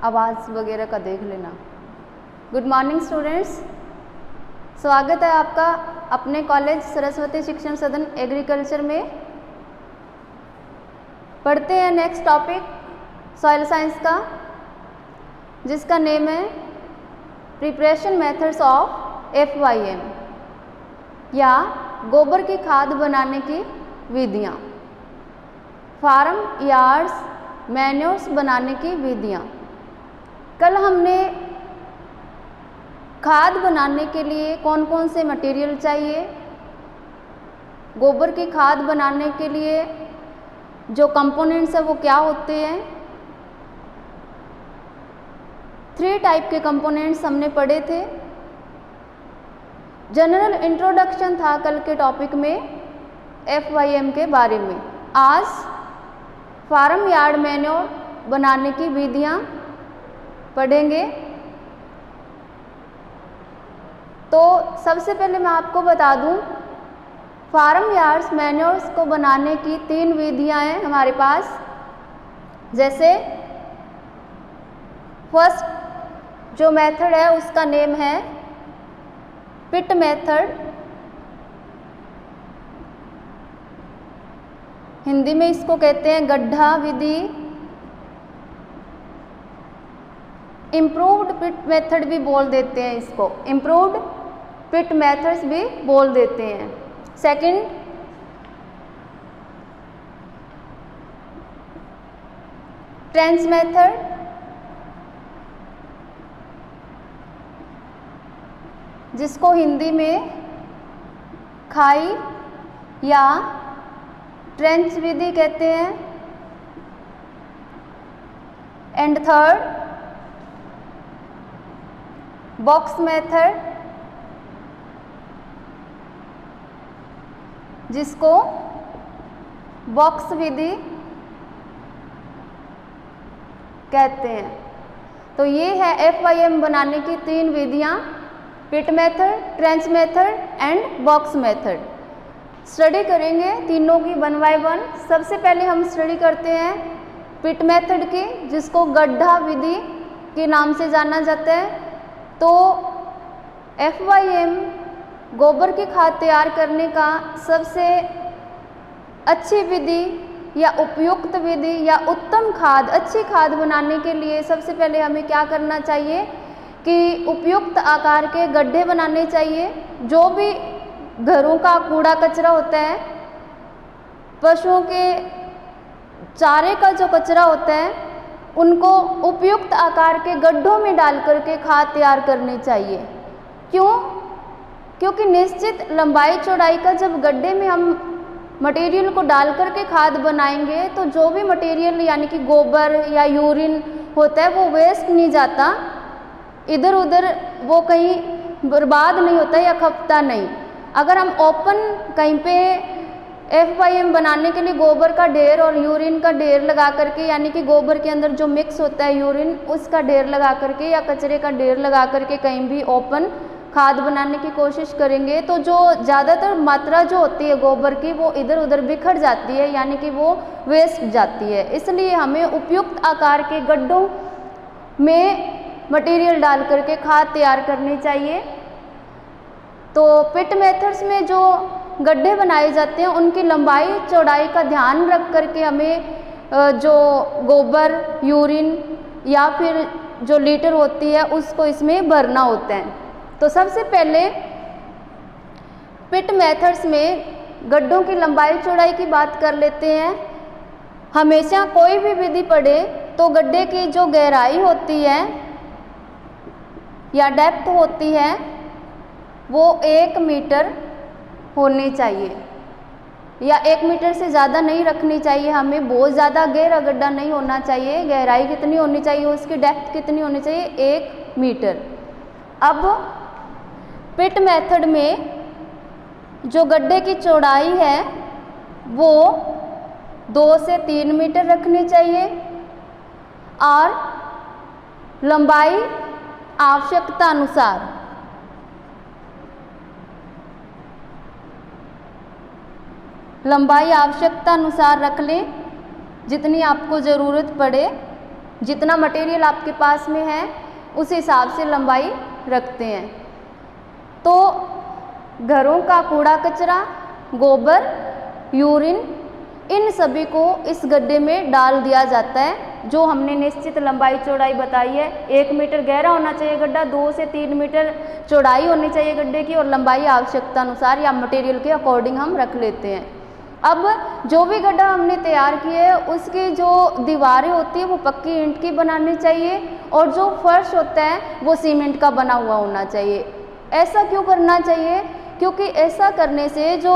आवाज़ वगैरह का देख लेना। गुड मॉर्निंग स्टूडेंट्स, स्वागत है आपका अपने कॉलेज सरस्वती शिक्षण सदन एग्रीकल्चर में। पढ़ते हैं नेक्स्ट टॉपिक सॉइल साइंस का, जिसका नेम है प्रिपरेशन मेथड्स ऑफ FYM या गोबर की खाद बनाने की विधियाँ, फार्म यार्ड्स मैन्योर्स बनाने की विधियाँ। कल हमने खाद बनाने के लिए कौन कौन से मटेरियल चाहिए, गोबर की खाद बनाने के लिए जो कंपोनेंट्स है वो क्या होते हैं, 3 टाइप के कंपोनेंट्स हमने पढ़े थे। जनरल इंट्रोडक्शन था कल के टॉपिक में FYM के बारे में। आज फार्म यार्ड मैन्योर बनाने की विधियाँ पढ़ेंगे। तो सबसे पहले मैं आपको बता दूं, फार्म यार्ड्स मैन्योर्स को बनाने की 3 विधियाँ हैं हमारे पास। जैसे फर्स्ट जो मेथड है उसका नेम है पिट मेथड, हिंदी में इसको कहते हैं गड्ढा विधि। इम्प्रूव्ड पिट मेथड भी बोल देते हैं इसको, इम्प्रूव्ड पिट मेथड्स भी बोल देते हैं। सेकंड ट्रेंच मेथड, जिसको हिंदी में खाई या ट्रेंच विधि कहते हैं। एंड थर्ड बॉक्स मेथड, जिसको बॉक्स विधि कहते हैं। तो ये है FYM बनाने की 3 विधियाँ, pit method, trench method and box method. Study करेंगे तीनों की 1 बाय 1। सबसे पहले हम स्टडी करते हैं पिट मेथड की, जिसको गड्ढा विधि के नाम से जाना जाता है। तो FYM गोबर की खाद तैयार करने का सबसे अच्छी विधि या उपयुक्त विधि या उत्तम खाद, अच्छी खाद बनाने के लिए सबसे पहले हमें क्या करना चाहिए कि उपयुक्त आकार के गड्ढे बनाने चाहिए। जो भी घरों का कूड़ा कचरा होता है, पशुओं के चारे का जो कचरा होता है, उनको उपयुक्त आकार के गड्ढों में डाल करके खाद तैयार करनी चाहिए। क्यों? क्योंकि निश्चित लंबाई चौड़ाई का जब गड्ढे में हम मटेरियल को डाल करके खाद बनाएंगे, तो जो भी मटेरियल यानी कि गोबर या यूरिन होता है वो वेस्ट नहीं जाता, इधर उधर वो कहीं बर्बाद नहीं होता या खपता नहीं। अगर हम ओपन कहीं पे FYM बनाने के लिए गोबर का ढेर और यूरिन का ढेर लगा करके, यानी कि गोबर के अंदर जो मिक्स होता है यूरिन, उसका ढेर लगा करके या कचरे का ढेर लगा करके कहीं भी ओपन खाद बनाने की कोशिश करेंगे, तो जो ज़्यादातर मात्रा जो होती है गोबर की वो इधर उधर बिखर जाती है, यानी कि वो वेस्ट जाती है। इसलिए हमें उपयुक्त आकार के गड्ढों में मटेरियल डाल करके खाद तैयार करनी चाहिए। तो पिट मेथड्स में जो गड्ढे बनाए जाते हैं उनकी लंबाई चौड़ाई का ध्यान रख करके हमें जो गोबर, यूरिन या फिर जो लीटर होती है उसको इसमें भरना होता है। तो सबसे पहले पिट मेथड्स में गड्ढों की लंबाई चौड़ाई की बात कर लेते हैं। हमेशा कोई भी विधि पढ़े तो गड्ढे की जो गहराई होती है या डेप्थ होती है वो 1 मीटर होनी चाहिए, या 1 मीटर से ज़्यादा नहीं रखनी चाहिए। हमें बहुत ज़्यादा गहरा गड्ढा नहीं होना चाहिए। गहराई कितनी होनी चाहिए, उसकी डेप्थ कितनी होनी चाहिए, 1 मीटर। अब पिट मेथड में जो गड्ढे की चौड़ाई है वो 2 से 3 मीटर रखनी चाहिए और लंबाई आवश्यकता अनुसार लंबाई आवश्यकता अनुसार रख लें, जितनी आपको ज़रूरत पड़े। जितना मटेरियल आपके पास में है उस हिसाब से लंबाई रखते हैं। तो घरों का कूड़ा कचरा, गोबर, यूरिन, इन सभी को इस गड्ढे में डाल दिया जाता है। जो हमने निश्चित लंबाई चौड़ाई बताई है, 1 मीटर गहरा होना चाहिए गड्ढा, 2 से 3 मीटर चौड़ाई होनी चाहिए गड्ढे की, और लंबाई आवश्यकता अनुसार या मटेरियल के अकॉर्डिंग हम रख लेते हैं। अब जो भी गड्ढा हमने तैयार किया है उसकी जो दीवारें होती है वो पक्की ईंट की बनानी चाहिए, और जो फर्श होता है वो सीमेंट का बना हुआ होना चाहिए। ऐसा क्यों करना चाहिए? क्योंकि ऐसा करने से जो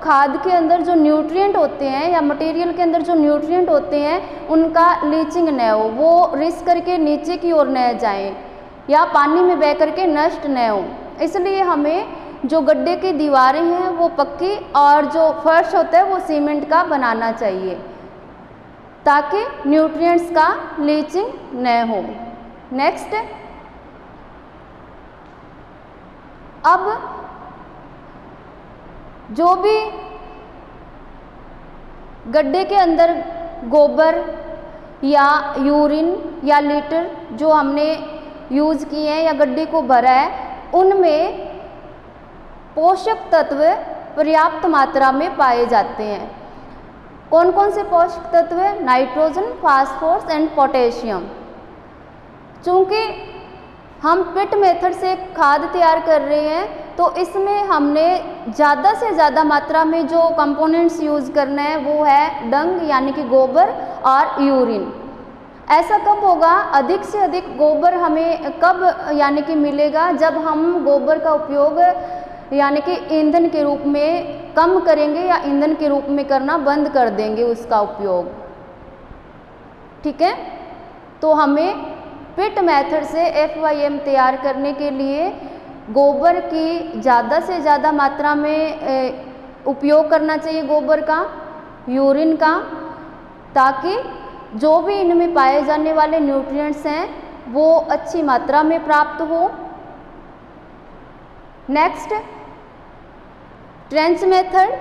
खाद के अंदर जो न्यूट्रिएंट होते हैं या मटेरियल के अंदर जो न्यूट्रिएंट होते हैं उनका लीचिंग न हो, वो रिस करके नीचे की ओर न जाएं या पानी में बह करके नष्ट न हो। इसलिए हमें जो गड्ढे की दीवारें हैं वो पक्की और जो फर्श होता है वो सीमेंट का बनाना चाहिए ताकि न्यूट्रिएंट्स का लीचिंग न हो। नेक्स्ट, अब जो भी गड्ढे के अंदर गोबर या यूरिन या लीटर जो हमने यूज़ किए हैं या गड्ढे को भरा है, उनमें पोषक तत्व पर्याप्त मात्रा में पाए जाते हैं। कौन कौन से पोषक तत्व? Nitrogen, phosphorus and potassium. चूँकि हम पिट मेथड से खाद तैयार कर रहे हैं तो इसमें हमने ज़्यादा से ज़्यादा मात्रा में जो कंपोनेंट्स यूज़ करना है वो है डंग यानी कि गोबर और यूरिन। ऐसा कब होगा? अधिक से अधिक गोबर हमें कब यानी कि मिलेगा? जब हम गोबर का उपयोग यानी कि ईंधन के रूप में कम करेंगे या ईंधन के रूप में करना बंद कर देंगे उसका उपयोग। ठीक है, तो हमें पिट मेथड से FYM तैयार करने के लिए गोबर की ज़्यादा से ज़्यादा मात्रा में उपयोग करना चाहिए, गोबर का, यूरिन का, ताकि जो भी इनमें पाए जाने वाले न्यूट्रिएंट्स हैं वो अच्छी मात्रा में प्राप्त हो। Next, trench method.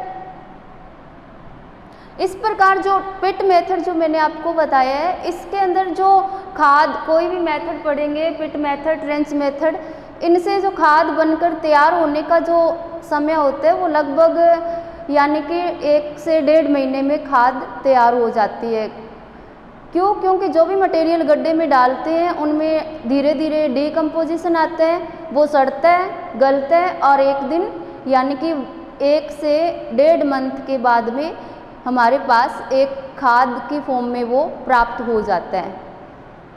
इस प्रकार जो पिट मेथड जो मैंने आपको बताया है, इसके अंदर जो खाद, कोई भी मेथड पढ़ेंगे, पिट मेथड, ट्रेंच मेथड, इनसे जो खाद बनकर तैयार होने का जो समय होता है वो लगभग यानी कि 1 से 1.5 महीने में खाद तैयार हो जाती है। क्यों? क्योंकि जो भी मटेरियल गड्ढे में डालते हैं उनमें धीरे धीरे डीकम्पोजिशन आता है, वो सड़ता है, गलता है, और एक दिन यानी कि 1 से 1.5 मंथ के बाद में हमारे पास एक खाद की फॉर्म में वो प्राप्त हो जाता है।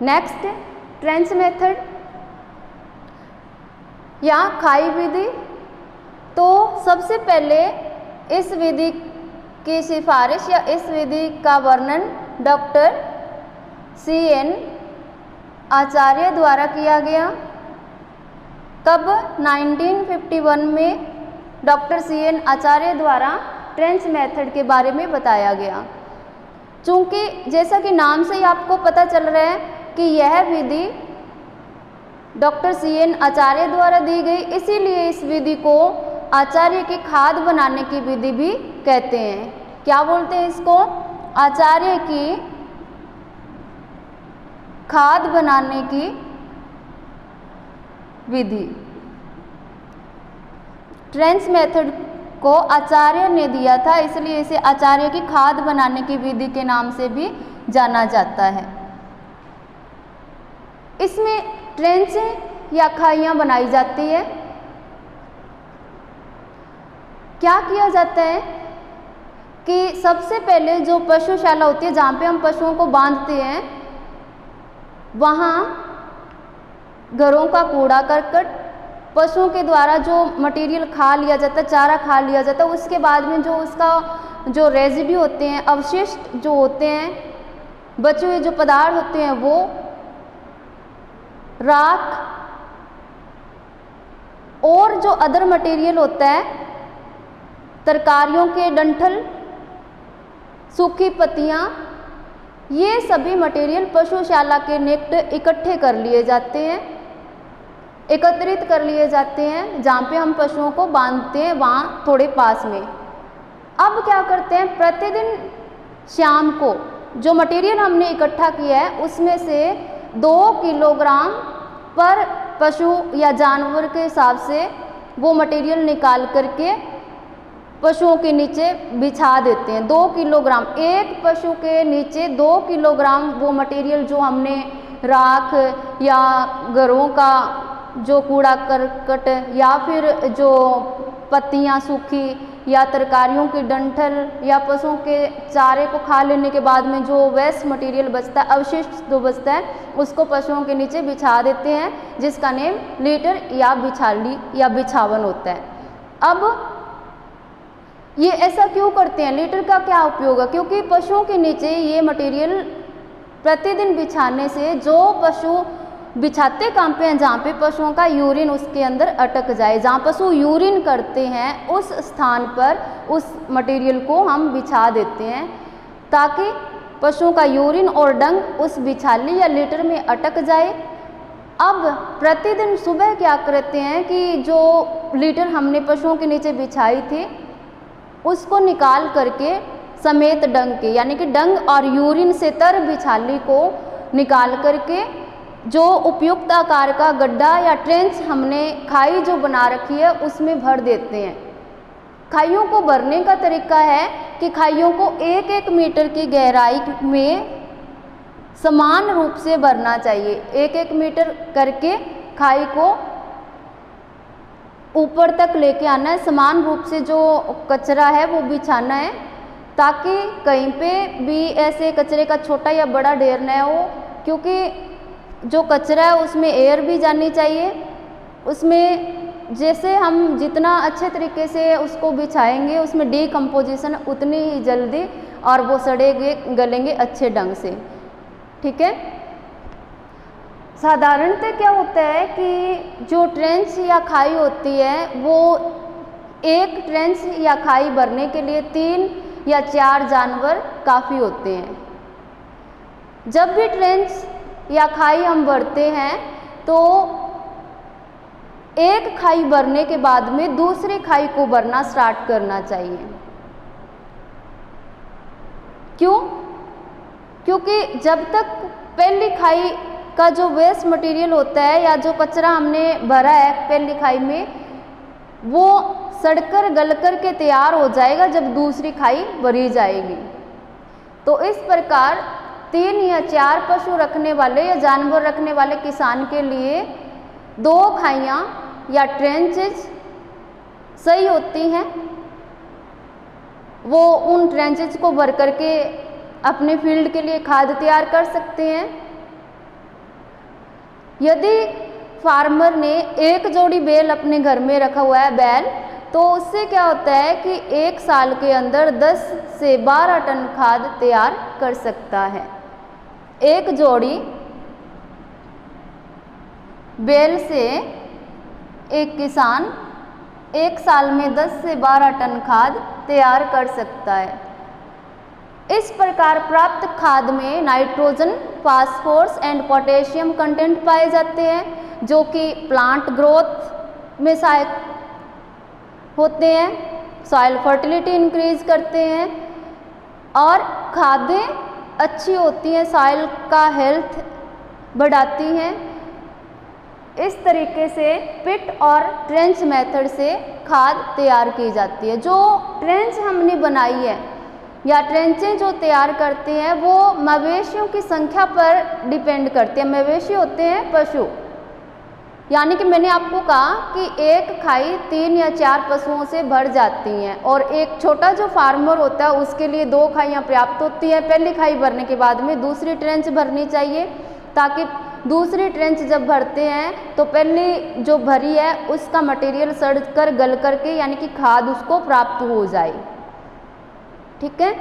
नेक्स्ट, ट्रेंच मेथड या खाई विधि। तो सबसे पहले इस विधि की सिफारिश या इस विधि का वर्णन डॉक्टर CN आचार्य द्वारा किया गया। कब? 1951 में डॉक्टर CN आचार्य द्वारा ट्रेंच मेथड के बारे में बताया गया। चूँकि जैसा कि नाम से ही आपको पता चल रहा है कि यह विधि डॉक्टर CN आचार्य द्वारा दी गई, इसीलिए इस विधि को आचार्य की खाद बनाने की विधि भी कहते हैं। क्या बोलते हैं इसको? आचार्य की खाद बनाने की विधि। ट्रेंच मेथड को आचार्य ने दिया था, इसलिए इसे आचार्य की खाद बनाने की विधि के नाम से भी जाना जाता है। इसमें ट्रेंच या खाइयाँ बनाई जाती है। क्या किया जाता है कि सबसे पहले जो पशुशाला होती है जहाँ पे हम पशुओं को बांधते हैं, वहाँ घरों का कूड़ा करकट पशुओं के द्वारा जो मटेरियल खा लिया जाता है, चारा खा लिया जाता है, उसके बाद में जो उसका जो रेजिड्यू होते हैं, अवशिष्ट जो होते हैं, बचे हुए जो पदार्थ होते हैं, वो राख और जो अदर मटेरियल होता है, तरकारियों के डंठल, सूखी पत्तियाँ, ये सभी मटेरियल पशुशाला के निकट इकट्ठे कर लिए जाते हैं, एकत्रित कर लिए जाते हैं जहाँ पे हम पशुओं को बांधते हैं, वहाँ थोड़े पास में। अब क्या करते हैं, प्रतिदिन शाम को जो मटेरियल हमने इकट्ठा किया है उसमें से 2 किलोग्राम पर पशु या जानवर के हिसाब से वो मटेरियल निकाल करके पशुओं के नीचे बिछा देते हैं। 2 किलोग्राम, एक पशु के नीचे 2 किलोग्राम वो मटेरियल जो हमने राख या घरों का जो कूड़ा करकट या फिर जो पत्तियां सूखी या तरकारियों की डंठल या पशुओं के चारे को खा लेने के बाद में जो वेस्ट मटेरियल बचता है, अवशिष्ट जो बचता है, उसको पशुओं के नीचे बिछा देते हैं, जिसका नेम लीटर या बिछाली या बिछावन होता है। अब ये ऐसा क्यों करते हैं? लीटर का क्या उपयोग है? क्योंकि पशुओं के नीचे ये मटेरियल प्रतिदिन बिछाने से जो पशु बिछाते काम पे हैं, जहाँ पे पशुओं का यूरिन उसके अंदर अटक जाए, जहाँ पशु यूरिन करते हैं उस स्थान पर उस मटेरियल को हम बिछा देते हैं ताकि पशुओं का यूरिन और डंग उस बिछाली या लीटर में अटक जाए। अब प्रतिदिन सुबह क्या करते हैं कि जो लीटर हमने पशुओं के नीचे बिछाई थी उसको निकाल करके समेत डंग के, यानी कि डंग और यूरिन से तर बिछाली को निकाल करके जो उपयुक्त आकार का गड्ढा या ट्रेंच हमने खाई जो बना रखी है उसमें भर देते हैं। खाइयों को भरने का तरीका है कि खाइयों को 1-1 मीटर की गहराई में समान रूप से भरना चाहिए। 1-1 मीटर करके खाई को ऊपर तक लेके आना है, समान रूप से जो कचरा है वो बिछाना है ताकि कहीं पे भी ऐसे कचरे का छोटा या बड़ा ढेर न हो, क्योंकि जो कचरा है उसमें एयर भी जानी चाहिए। उसमें जैसे हम जितना अच्छे तरीके से उसको बिछाएंगे उसमें डीकम्पोजिशन उतनी ही जल्दी और वो सड़ेंगे गलेंगे अच्छे ढंग से। ठीक है। साधारणतः क्या होता है कि जो ट्रेंच या खाई होती है वो एक ट्रेंच या खाई भरने के लिए 3 या 4 जानवर काफ़ी होते हैं। जब भी ट्रेंच या खाई हम भरते हैं तो एक खाई भरने के बाद में दूसरी खाई को भरना स्टार्ट करना चाहिए। क्यों? क्योंकि जब तक पहली खाई का जो वेस्ट मटेरियल होता है या जो कचरा हमने भरा है पहली खाई में वो सड़कर गलकर के तैयार हो जाएगा जब दूसरी खाई भरी जाएगी। तो इस प्रकार 3 या 4 पशु रखने वाले या जानवर रखने वाले किसान के लिए 2 खाइयाँ या ट्रेंचेज सही होती हैं। वो उन ट्रेंचेज को भर करके अपने फील्ड के लिए खाद तैयार कर सकते हैं। यदि फार्मर ने एक जोड़ी बैल अपने घर में रखा हुआ है बैल, तो उससे क्या होता है कि 1 साल के अंदर 10 से 12 टन खाद तैयार कर सकता है। एक जोड़ी बैल से एक किसान 1 साल में 10 से 12 टन खाद तैयार कर सकता है। इस प्रकार प्राप्त खाद में nitrogen, phosphorus and potassium content पाए जाते हैं जो कि प्लांट ग्रोथ में सहायक होते हैं, सॉइल फर्टिलिटी इंक्रीज करते हैं और खादें अच्छी होती हैं, सॉइल का हेल्थ बढ़ाती हैं। इस तरीके से पिट और ट्रेंच मेथड से खाद तैयार की जाती है। जो ट्रेंच हमने बनाई है या ट्रेंचें जो तैयार करते हैं वो मवेशियों की संख्या पर डिपेंड करते हैं। मवेशी होते हैं पशु, यानी कि मैंने आपको कहा कि एक खाई 3 या 4 पशुओं से भर जाती हैं और एक छोटा जो फार्मर होता है उसके लिए 2 खाइयाँ पर्याप्त होती हैं। पहली खाई भरने के बाद में दूसरी ट्रेंच भरनी चाहिए ताकि दूसरी ट्रेंच जब भरते हैं तो पहली जो भरी है उसका मटेरियल सड़ कर गल करके यानी कि खाद उसको प्राप्त हो जाए। ठीक है।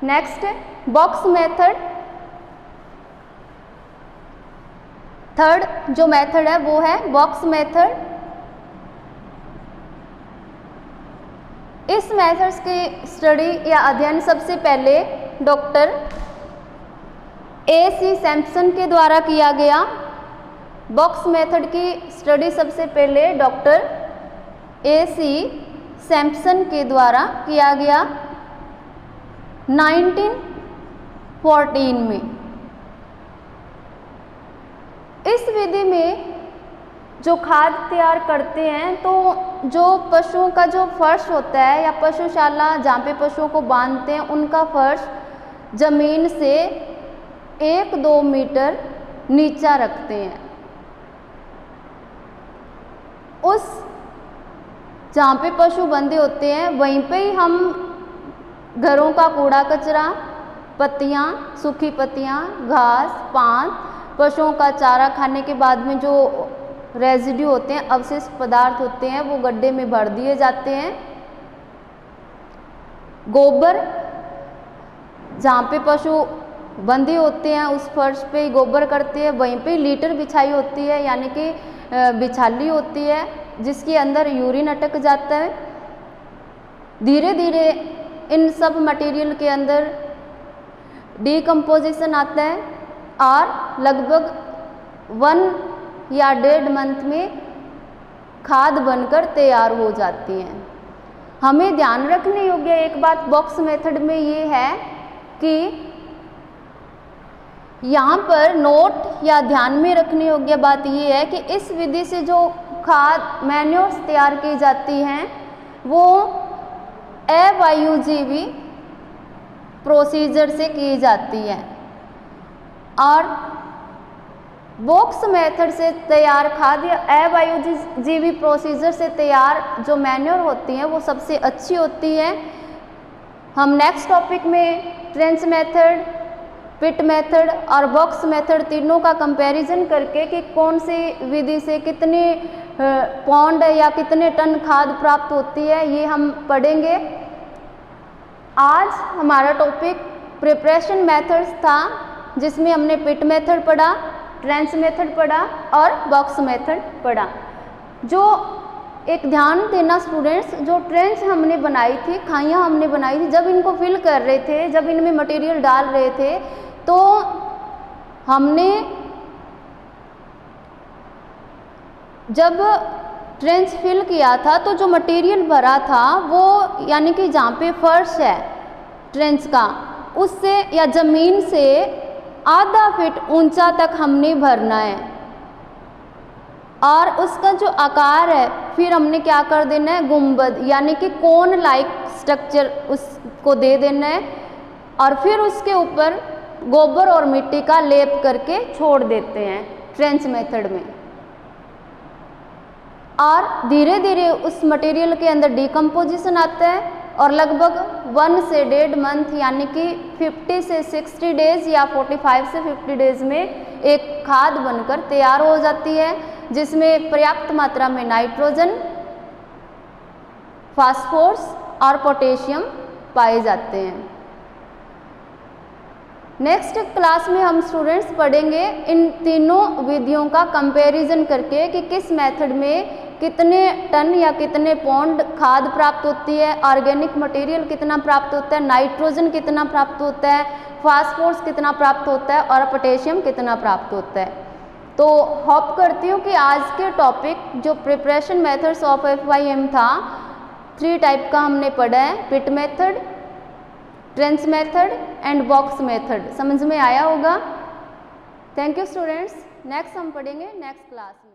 Next box method. थर्ड जो मेथड है वो है बॉक्स मेथड। इस मेथड्स की स्टडी या अध्ययन सबसे पहले डॉक्टर A.C. सैम्पसन के द्वारा किया गया। बॉक्स मेथड की स्टडी सबसे पहले डॉक्टर A.C. सैम्पसन के द्वारा किया गया 14 में। इस विधि में जो खाद तैयार करते हैं तो जो पशुओं का जो फर्श होता है या पशुशाला जहाँ पे पशुओं को बांधते हैं उनका फर्श जमीन से 1-2 मीटर नीचा रखते हैं। उस जहाँ पे पशु बंधे होते हैं वहीं पे ही हम घरों का कूड़ा कचरा, पत्तियाँ, सूखी पत्तियाँ, घास, पात, पशुओं का चारा खाने के बाद में जो रेजिड्यू होते हैं, अवशिष्ट पदार्थ होते हैं, वो गड्ढे में भर दिए जाते हैं। गोबर, जहाँ पे पशु बंधे होते हैं उस फर्श पे ही गोबर करते हैं, वहीं पे लीटर बिछाई होती है यानी कि बिछाली होती है जिसके अंदर यूरिन अटक जाता है। धीरे धीरे इन सब मटेरियल के अंदर डीकम्पोजिशन आता है और लगभग 1 या 1.5 मंथ में खाद बनकर तैयार हो जाती हैं। हमें ध्यान रखने योग्य एक बात बॉक्स मेथड में ये है कि यहाँ पर नोट या ध्यान में रखने योग्य बात ये है कि इस विधि से जो खाद मैन्योर्स तैयार की जाती हैं वो अवायुजीवी प्रोसीजर से की जाती है और बॉक्स मेथड से तैयार खाद या अवायुजीवी प्रोसीजर से तैयार जो मैन्योर होती हैं वो सबसे अच्छी होती है। हम नेक्स्ट टॉपिक में ट्रेंच मेथड, पिट मेथड और बॉक्स मेथड तीनों का कंपैरिजन करके कि कौन सी विधि से कितने पौंड या कितने टन खाद प्राप्त होती है ये हम पढ़ेंगे। आज हमारा टॉपिक प्रिपरेशन मेथड्स था जिसमें हमने पिट मेथड पढ़ा, ट्रेंच मेथड पढ़ा और बॉक्स मेथड पढ़ा। जो एक ध्यान देना स्टूडेंट्स, जो ट्रेंच हमने बनाई थी, खाइयाँ हमने बनाई थी, जब इनको फिल कर रहे थे, जब इनमें मटेरियल डाल रहे थे तो हमने जब ट्रेंच फिल किया था तो जो मटेरियल भरा था वो यानी कि जहाँ पे फर्श है ट्रेंच का उससे या ज़मीन से आधा फीट ऊंचा तक हमने भरना है और उसका जो आकार है फिर हमने क्या कर देना है, गुंबद यानी कि कोन लाइक स्ट्रक्चर उसको दे देना है और फिर उसके ऊपर गोबर और मिट्टी का लेप करके छोड़ देते हैं ट्रेंच मेथड में। और धीरे धीरे उस मटेरियल के अंदर डीकम्पोजिशन आता है और लगभग 1 से 1.5 मंथ यानी कि 50 से 60 डेज या 45 से 50 डेज में एक खाद बनकर तैयार हो जाती है जिसमें पर्याप्त मात्रा में नाइट्रोजन, फास्फोरस और पोटेशियम पाए जाते हैं। नेक्स्ट क्लास में हम स्टूडेंट्स पढ़ेंगे इन तीनों विधियों का कंपैरिजन करके कि किस मेथड में कितने टन या कितने पौंड खाद प्राप्त होती है, ऑर्गेनिक मटेरियल कितना प्राप्त होता है, नाइट्रोजन कितना प्राप्त होता है, फास्फोरस कितना प्राप्त होता है और पोटेशियम कितना प्राप्त होता है। तो होप करती हूँ कि आज के टॉपिक जो प्रिपरेशन मेथड्स ऑफ FYM था 3 टाइप का हमने पढ़ा है, pit method, trench method and box method, समझ में आया होगा। Thank you students. नेक्स्ट हम पढ़ेंगे नेक्स्ट क्लास में।